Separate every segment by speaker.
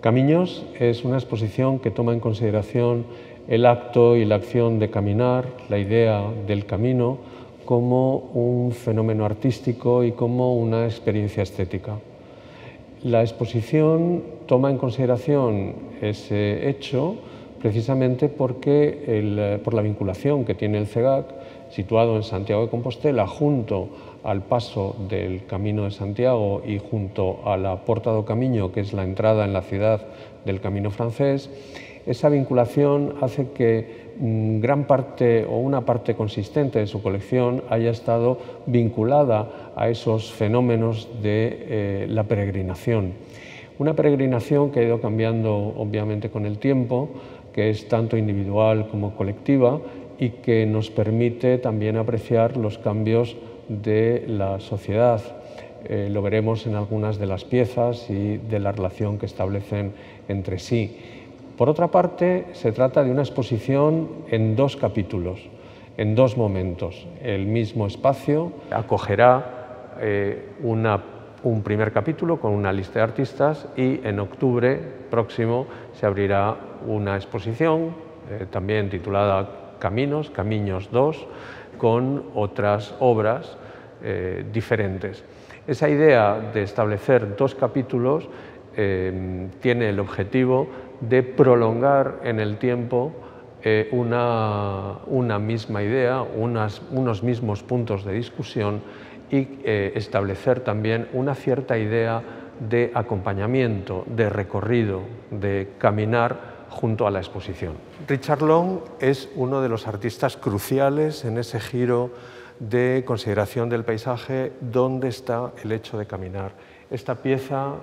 Speaker 1: Caminos es una exposición que toma en consideración el acto y la acción de caminar, la idea del camino, como un fenómeno artístico y como una experiencia estética. La exposición toma en consideración ese hecho precisamente porque por la vinculación que tiene el CEGAC, situado en Santiago de Compostela, junto al paso del Camino de Santiago y junto a la Porta do Camiño, que es la entrada en la ciudad del Camino francés. Esa vinculación hace que gran parte o una parte consistente de su colección haya estado vinculada a esos fenómenos de la peregrinación. Una peregrinación que ha ido cambiando obviamente con el tiempo, que es tanto individual como colectiva y que nos permite también apreciar los cambios de la sociedad. Lo veremos en algunas de las piezas y de la relación que establecen entre sí. Por otra parte, se trata de una exposición en dos capítulos, en dos momentos. El mismo espacio acogerá un primer capítulo con una lista de artistas y en octubre próximo se abrirá una exposición también titulada Caminos, Camiños 2, con otras obras diferentes. Esa idea de establecer dos capítulos tiene el objetivo de prolongar en el tiempo una misma idea, unos mismos puntos de discusión y establecer también una cierta idea de acompañamiento, de recorrido, de caminar junto a la exposición. Richard Long es uno de los artistas cruciales en ese giro de consideración del paisaje donde está el hecho de caminar. Esta pieza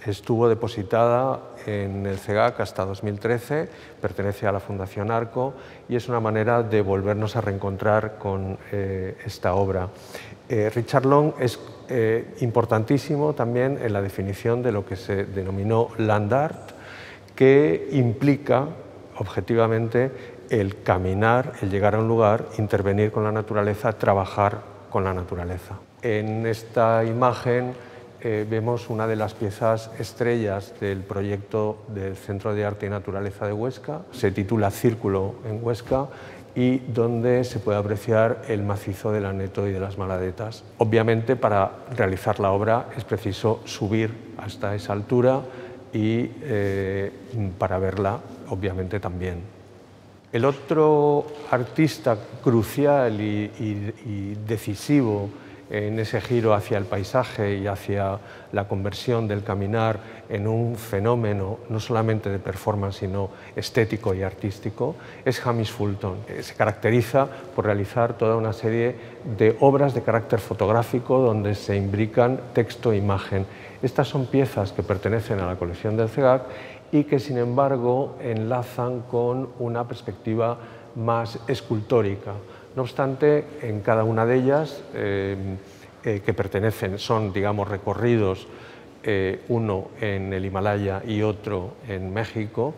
Speaker 1: estuvo depositada en el CEGAC hasta 2013, pertenece a la Fundación Arco y es una manera de volvernos a reencontrar con esta obra. Richard Long es importantísimo también en la definición de lo que se denominó land art, que implica objetivamente el caminar, el llegar a un lugar, intervenir con la naturaleza, trabajar con la naturaleza. En esta imagen vemos una de las piezas estrellas del proyecto del Centro de Arte y Naturaleza de Huesca, se titula Círculo en Huesca y donde se puede apreciar el macizo del Aneto y de las Maladetas. Obviamente para realizar la obra es preciso subir hasta esa altura y para verla obviamente también. El otro artista crucial y decisivo en ese giro hacia el paisaje y hacia la conversión del caminar en un fenómeno no solamente de performance, sino estético y artístico, es Hamish Fulton. Se caracteriza por realizar toda una serie de obras de carácter fotográfico donde se imbrican texto e imagen. Estas son piezas que pertenecen a la colección del CEGAC y que, sin embargo, enlazan con una perspectiva más escultórica. No obstante, en cada una de ellas, que pertenecen, son, digamos, recorridos, uno en el Himalaya y otro en México,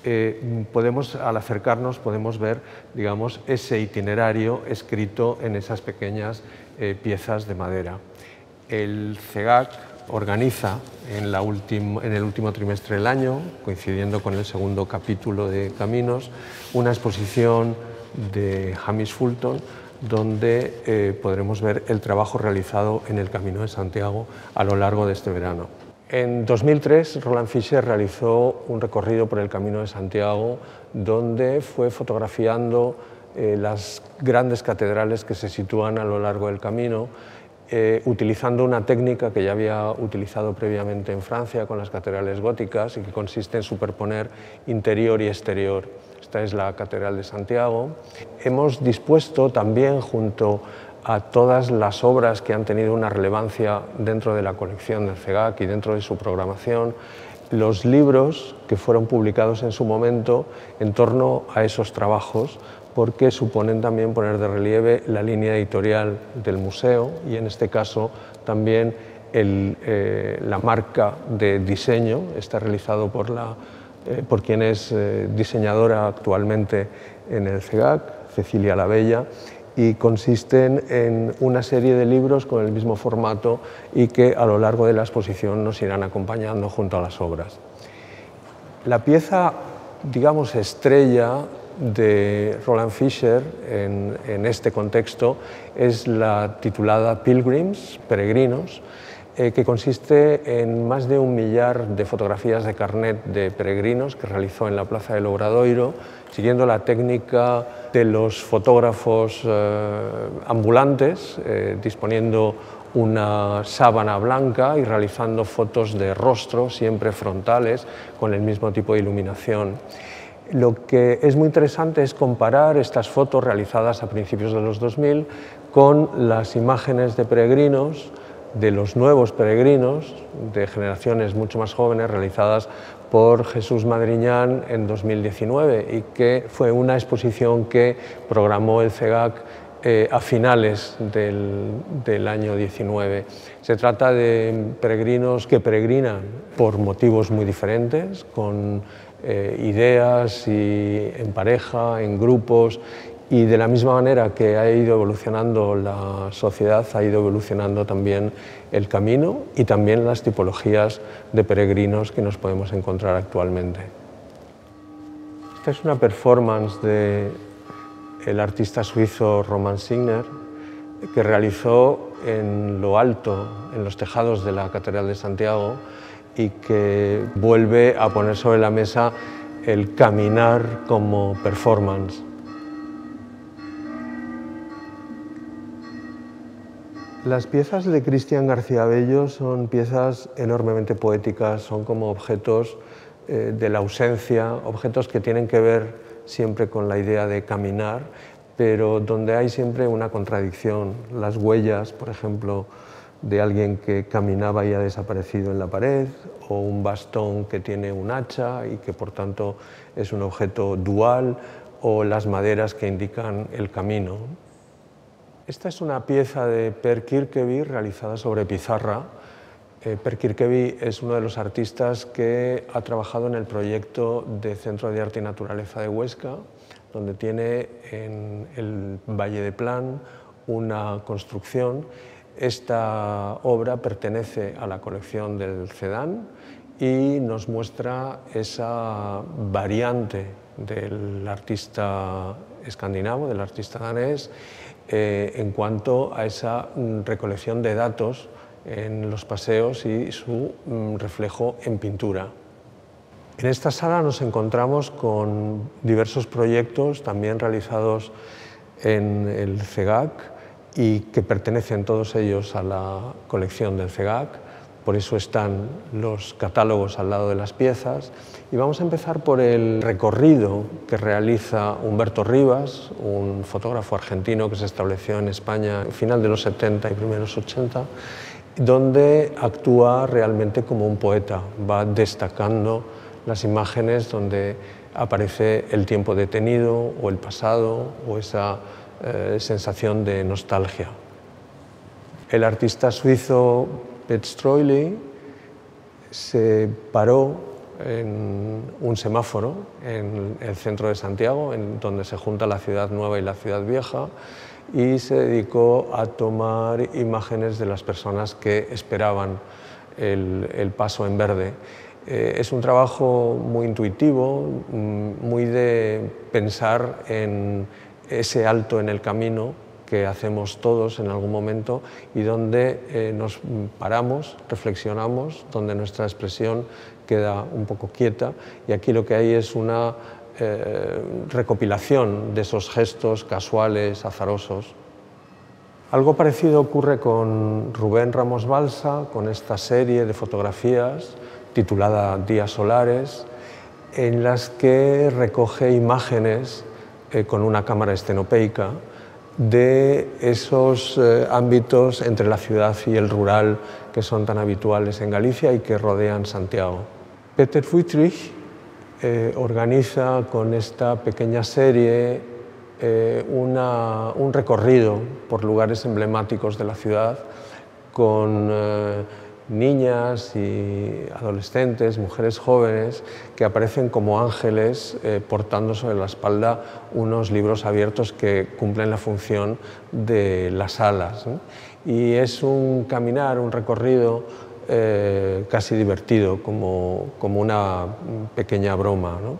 Speaker 1: al acercarnos podemos ver, digamos, ese itinerario escrito en esas pequeñas piezas de madera. El CEGAC organiza en el último trimestre del año, coincidiendo con el segundo capítulo de Caminos, una exposición de Hamish Fulton, donde podremos ver el trabajo realizado en el Camino de Santiago a lo largo de este verano. En 2003, Roland Fischer realizó un recorrido por el Camino de Santiago, donde fue fotografiando las grandes catedrales que se sitúan a lo largo del camino, utilizando una técnica que ya había utilizado previamente en Francia con las catedrales góticas y que consiste en superponer interior y exterior. Esta es la Catedral de Santiago. Hemos dispuesto también, junto a todas las obras que han tenido una relevancia dentro de la colección del CEGAC y dentro de su programación, los libros que fueron publicados en su momento en torno a esos trabajos, porque suponen también poner de relieve la línea editorial del museo y, en este caso, también la marca de diseño. Está realizado por quien es diseñadora actualmente en el CEGAC, Cecilia Labella, y consisten en una serie de libros con el mismo formato y que a lo largo de la exposición nos irán acompañando junto a las obras. La pieza, digamos, estrella de Roland Fischer en este contexto es la titulada Pilgrims, Peregrinos, que consiste en más de 1 millar de fotografías de carnet de peregrinos que realizó en la Plaza del Obradoiro, siguiendo la técnica de los fotógrafos ambulantes, disponiendo una sábana blanca y realizando fotos de rostro, siempre frontales, con el mismo tipo de iluminación. Lo que es muy interesante es comparar estas fotos realizadas a principios de los 2000 con las imágenes de peregrinos, de los nuevos peregrinos, de generaciones mucho más jóvenes, realizadas por Jesús Madriñán en 2019 y que fue una exposición que programó el CEGAC a finales del año 19. Se trata de peregrinos que peregrinan por motivos muy diferentes, con ideas y en pareja, en grupos, y de la misma manera que ha ido evolucionando la sociedad, ha ido evolucionando también el camino y también las tipologías de peregrinos que nos podemos encontrar actualmente. Esta es una performance del artista suizo Roman Signer, que realizó en lo alto, en los tejados de la Catedral de Santiago, y que vuelve a poner sobre la mesa el caminar como performance. Las piezas de Cristian García Bello son piezas enormemente poéticas, son como objetos de la ausencia, objetos que tienen que ver siempre con la idea de caminar, pero donde hay siempre una contradicción. Las huellas, por ejemplo, de alguien que caminaba y ha desaparecido en la pared, o un bastón que tiene un hacha y que por tanto es un objeto dual, o las maderas que indican el camino. Esta es una pieza de Per Kirkeby realizada sobre pizarra. Per Kirkeby es uno de los artistas que ha trabajado en el proyecto de Centro de Arte y Naturaleza de Huesca, donde tiene en el Valle de Plan una construcción. Esta obra pertenece a la colección del CEDAN y nos muestra esa variante del artista escandinavo, del artista danés, en cuanto a esa recolección de datos en los paseos y su reflejo en pintura. En esta sala nos encontramos con diversos proyectos también realizados en el CEGAC y que pertenecen todos ellos a la colección del CEGAC, por eso están los catálogos al lado de las piezas. Y vamos a empezar por el recorrido que realiza Humberto Rivas, un fotógrafo argentino que se estableció en España a final de los 70 y primeros 80, donde actúa realmente como un poeta, va destacando las imágenes donde aparece el tiempo detenido o el pasado o esa sensación de nostalgia. El artista suizo Pet Stroili se paró en un semáforo en el centro de Santiago, en donde se junta la ciudad nueva y la ciudad vieja, y se dedicó a tomar imágenes de las personas que esperaban el paso en verde. Es un trabajo muy intuitivo, muy de pensar en ese alto en el camino que hacemos todos en algún momento y donde nos paramos, reflexionamos, donde nuestra expresión queda un poco quieta, y aquí lo que hay es una recopilación de esos gestos casuales, azarosos. Algo parecido ocurre con Rubén Ramos Balsa, con esta serie de fotografías titulada Días Solares, en las que recoge imágenes con una cámara estenopeica de esos ámbitos entre la ciudad y el rural que son tan habituales en Galicia y que rodean Santiago. Peter Wüthrich organiza con esta pequeña serie un recorrido por lugares emblemáticos de la ciudad con niñas y adolescentes, mujeres jóvenes que aparecen como ángeles portando sobre la espalda unos libros abiertos que cumplen la función de las alas, ¿no? Y es un caminar, un recorrido casi divertido, como una pequeña broma, ¿no?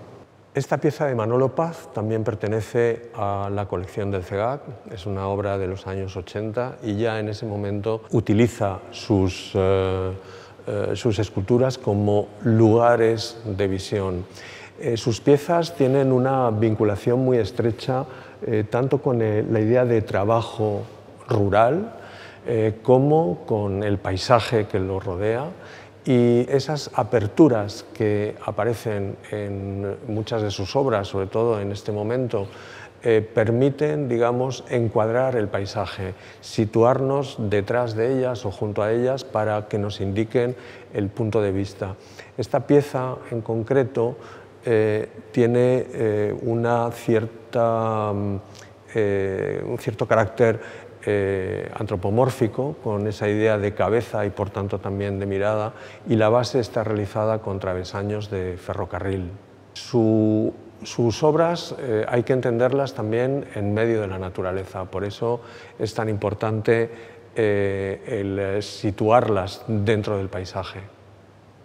Speaker 1: Esta pieza de Manolo Paz también pertenece a la colección del CEGAC, es una obra de los años 80 y ya en ese momento utiliza sus esculturas como lugares de visión. Sus piezas tienen una vinculación muy estrecha tanto con la idea de trabajo rural como con el paisaje que lo rodea, y esas aperturas que aparecen en muchas de sus obras, sobre todo en este momento, permiten, digamos, encuadrar el paisaje, situarnos detrás de ellas o junto a ellas para que nos indiquen el punto de vista. Esta pieza en concreto tiene un cierto carácter antropomórfico, con esa idea de cabeza y por tanto también de mirada, y la base está realizada con travesaños de ferrocarril. Sus obras hay que entenderlas también en medio de la naturaleza, por eso es tan importante el situarlas dentro del paisaje.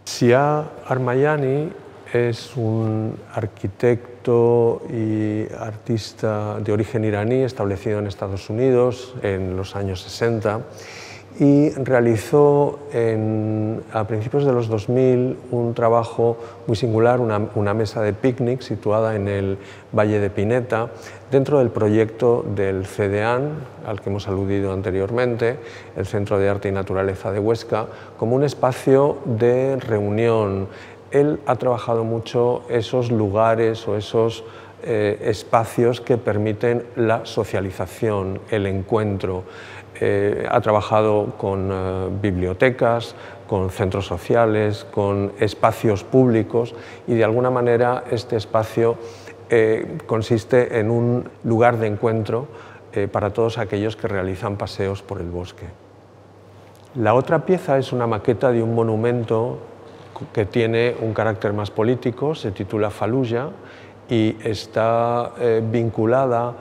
Speaker 1: Sia Armayani es un arquitecto y artista de origen iraní establecido en Estados Unidos en los años 60 y realizó a principios de los 2000 un trabajo muy singular, una mesa de picnic situada en el Valle de Pineta, dentro del proyecto del CEDEAN, al que hemos aludido anteriormente, el Centro de Arte y Naturaleza de Huesca, como un espacio de reunión. Él ha trabajado mucho esos lugares o esos espacios que permiten la socialización, el encuentro. Ha trabajado con bibliotecas, con centros sociales, con espacios públicos, y de alguna manera este espacio consiste en un lugar de encuentro para todos aquellos que realizan paseos por el bosque. La otra pieza es una maqueta de un monumento que tiene un carácter más político, se titula Fallujah y está vinculada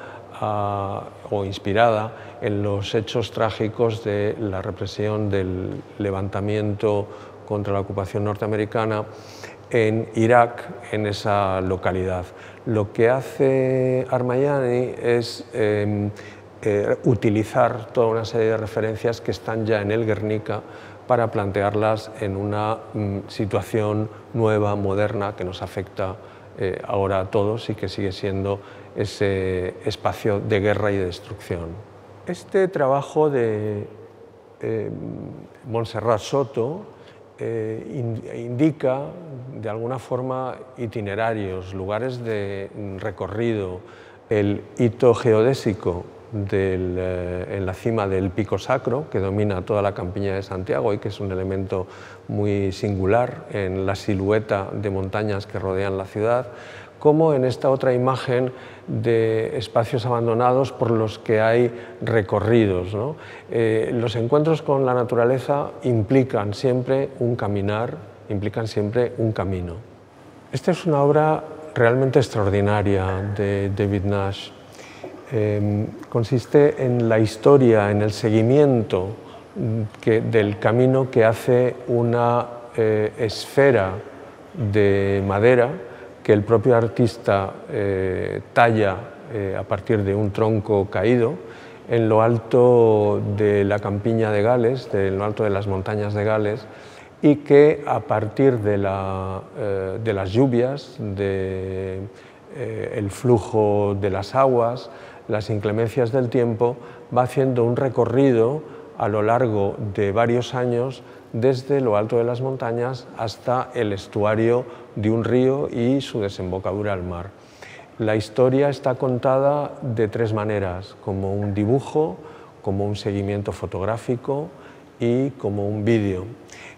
Speaker 1: o inspirada en los hechos trágicos de la represión del levantamiento contra la ocupación norteamericana en Irak, en esa localidad. Lo que hace Armayani es utilizar toda una serie de referencias que están ya en el Guernica para plantearlas en una situación nueva, moderna, que nos afecta ahora a todos y que sigue siendo ese espacio de guerra y de destrucción. Este trabajo de Montserrat Soto indica de alguna forma itinerarios, lugares de recorrido, el hito geodésico en la cima del Pico Sacro, que domina toda la campiña de Santiago y que es un elemento muy singular en la silueta de montañas que rodean la ciudad, como en esta otra imagen de espacios abandonados por los que hay recorridos, ¿no? Los encuentros con la naturaleza implican siempre un caminar, implican siempre un camino. Esta es una obra realmente extraordinaria de David Nash. Consiste en la historia, en el seguimiento del camino que hace una esfera de madera que el propio artista talla a partir de un tronco caído en lo alto de la campiña de Gales, en lo alto de las montañas de Gales, y que a partir de las lluvias, del flujo de las aguas, las inclemencias del tiempo, va haciendo un recorrido a lo largo de varios años desde lo alto de las montañas hasta el estuario de un río y su desembocadura al mar. La historia está contada de tres maneras: como un dibujo, como un seguimiento fotográfico y como un vídeo.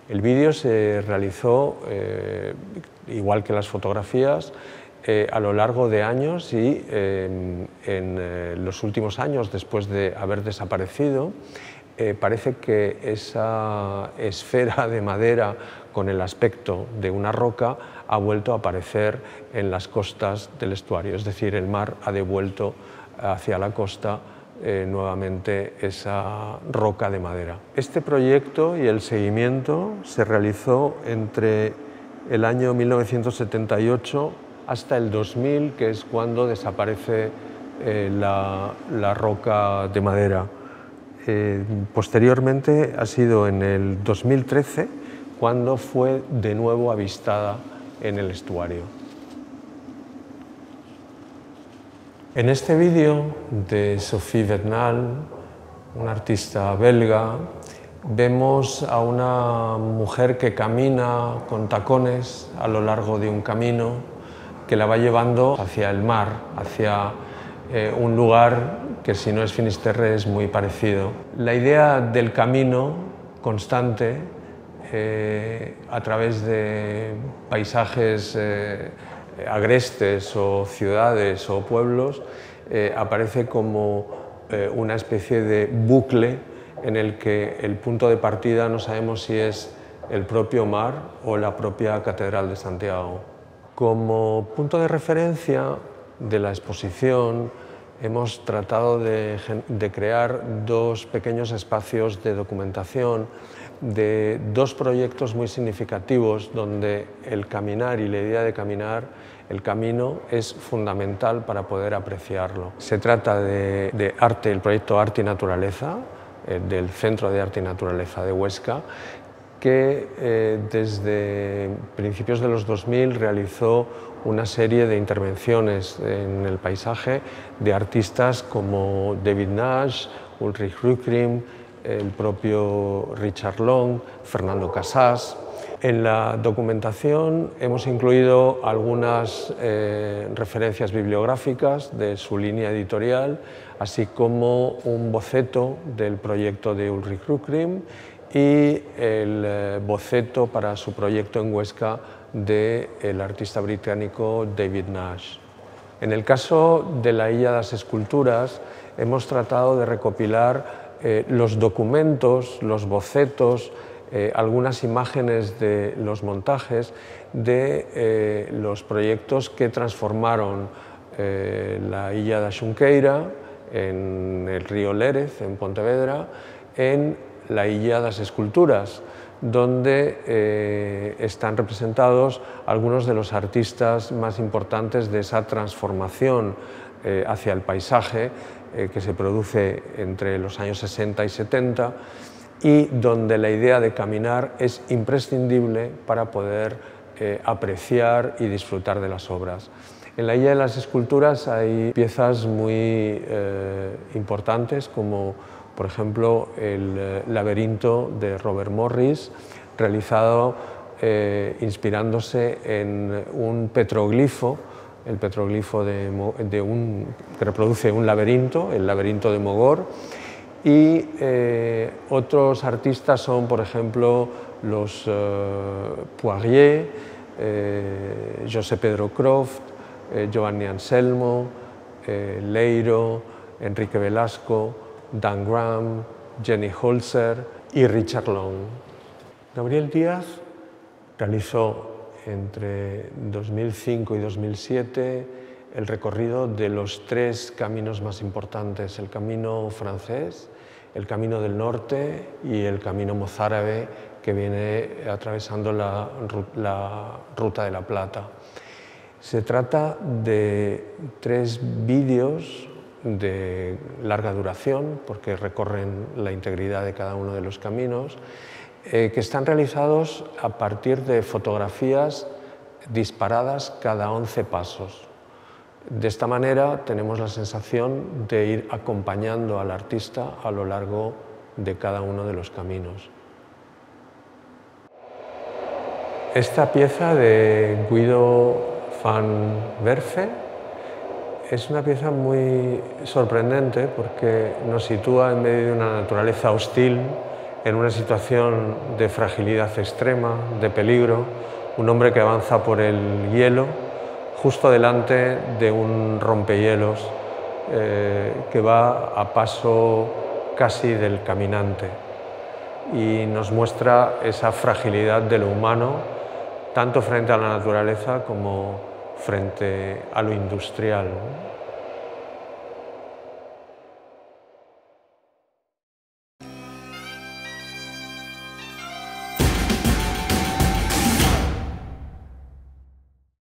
Speaker 1: El vídeo se realizó, igual que las fotografías, a lo largo de años y en los últimos años, después de haber desaparecido, parece que esa esfera de madera con el aspecto de una roca ha vuelto a aparecer en las costas del estuario, es decir, el mar ha devuelto hacia la costa nuevamente esa roca de madera. Este proyecto y el seguimiento se realizó entre el año 1978 hasta el 2000, que es cuando desaparece la roca de madera. Posteriormente ha sido en el 2013 cuando fue de nuevo avistada en el estuario. En este vídeo de Sophie Vernal, una artista belga, vemos a una mujer que camina con tacones a lo largo de un camino que la va llevando hacia el mar, hacia un lugar que, si no es Finisterre, es muy parecido. La idea del camino constante a través de paisajes agrestes o ciudades o pueblos aparece como una especie de bucle en el que el punto de partida no sabemos si es el propio mar o la propia Catedral de Santiago. Como punto de referencia de la exposición hemos tratado de crear dos pequeños espacios de documentación de dos proyectos muy significativos donde el caminar y la idea de caminar, el camino, es fundamental para poder apreciarlo. Se trata de arte, el proyecto Arte y Naturaleza, del Centro de Arte y Naturaleza de Huesca, que desde principios de los 2000 realizó una serie de intervenciones en el paisaje de artistas como David Nash, Ulrich Rückgrim, el propio Richard Long, Fernando Casas. En la documentación hemos incluido algunas referencias bibliográficas de su línea editorial, así como un boceto del proyecto de Ulrich Rückgrim y el boceto para su proyecto en Huesca del artista británico David Nash. En el caso de la Illa das Esculturas hemos tratado de recopilar los documentos, los bocetos, algunas imágenes de los montajes de los proyectos que transformaron la Illa da Xunqueira en el río Lérez, en Pontevedra, en la Illa das Esculturas, donde están representados algunos de los artistas más importantes de esa transformación hacia el paisaje que se produce entre los años 60 y 70 y donde la idea de caminar es imprescindible para poder apreciar y disfrutar de las obras. En la Illa de las Esculturas hay piezas muy importantes como, por ejemplo, el laberinto de Robert Morris, realizado inspirándose en un petroglifo, el petroglifo que reproduce un laberinto, el laberinto de Mogor, y otros artistas son, por ejemplo, los Poirier, José Pedro Croft, Giovanni Anselmo, Leiro, Enrique Velasco, Dan Graham, Jenny Holzer y Richard Long. Gabriel Díaz realizó entre 2005 y 2007 el recorrido de los tres caminos más importantes, el camino francés, el camino del norte y el camino mozárabe que viene atravesando la Ruta de la Plata. Se trata de tres vídeos de larga duración, porque recorren la integridad de cada uno de los caminos, que están realizados a partir de fotografías disparadas cada 11 pasos. De esta manera tenemos la sensación de ir acompañando al artista a lo largo de cada uno de los caminos. Esta pieza de Guido van Werfe es una pieza muy sorprendente porque nos sitúa en medio de una naturaleza hostil, en una situación de fragilidad extrema, de peligro, un hombre que avanza por el hielo justo delante de un rompehielos que va a paso casi del caminante y nos muestra esa fragilidad de lo humano, tanto frente a la naturaleza como frente a lo industrial.